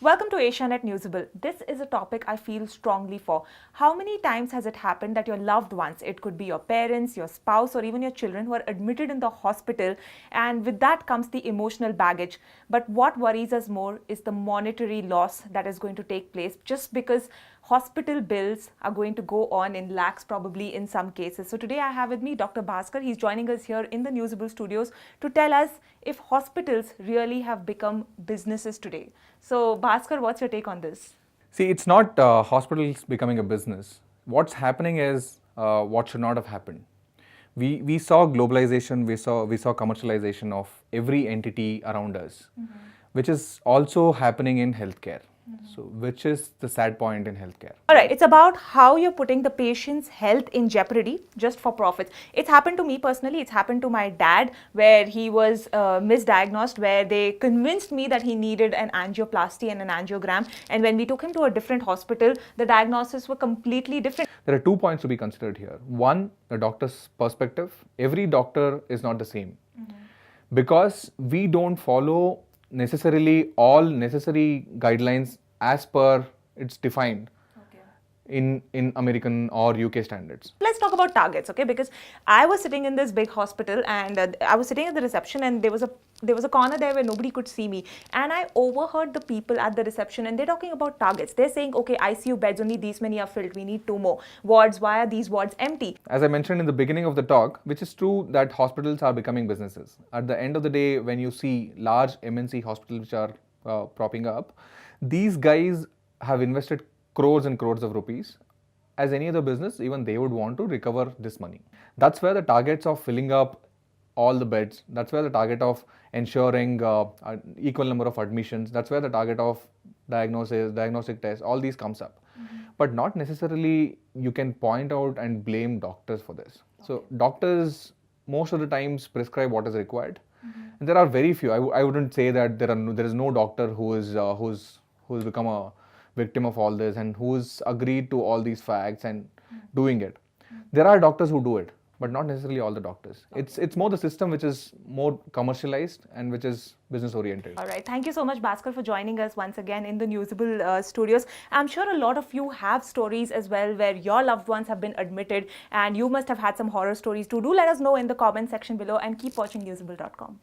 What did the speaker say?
Welcome to Asianet Newsable. This is a topic I feel strongly for. How many times has it happened that your loved ones, it could be your parents, your spouse, or even your children who are admitted in the hospital, and with that comes the emotional baggage. But what worries us more is the monetary loss that is going to take place just because hospital bills are going to go on in lakhs probably in some cases. So today I have with me Dr. Bhaskar. He's joining us here in the Newsable studios to tell us if hospitals really have become businesses today. So Bhaskar, what's your take on this? See, it's not hospitals becoming a business. What's happening is what should not have happened. We saw globalization, we saw commercialization of every entity around us, which is also happening in healthcare. So, which is the sad point in healthcare. All right, it's about how you're putting the patient's health in jeopardy just for profits. It's happened to me personally. It's happened to my dad where he was misdiagnosed, where they convinced me that he needed an angioplasty and an angiogram. And when we took him to a different hospital, the diagnoses were completely different. There are 2 points to be considered here. One, the doctor's perspective. Every doctor is not the same. Because we don't follow necessarily all necessary guidelines as per it's defined in American or UK standards. Let's talk about targets, okay? Because I was sitting in this big hospital and I was sitting at the reception and there was a corner there where nobody could see me, and I overheard the people at the reception and they're talking about targets. They're saying, okay, ICU beds, only these many are filled, we need 2 more. Wards, why are these wards empty? As I mentioned in the beginning of the talk, which is true that hospitals are becoming businesses. At the end of the day, when you see large MNC hospitals which are propping up, these guys have invested crores and crores of rupees. As any other business, even they would want to recover this money. That's where the targets of filling up all the beds, that's where the target of ensuring an equal number of admissions, that's where the target of diagnostic tests, all these comes up. But not necessarily you can point out and blame doctors for this. So doctors most of the times prescribe what is required. And there are very few. I wouldn't say that there is no doctor who's become a victim of all this and who's agreed to all these facts and doing it. There are doctors who do it, but not necessarily all the doctors. It's more the system which is more commercialized and which is business oriented. All right. Thank you so much, Bhaskar, for joining us once again in the Newsable studios. I'm sure a lot of you have stories as well where your loved ones have been admitted and you must have had some horror stories too. Do let us know in the comment section below and keep watching newsable.com.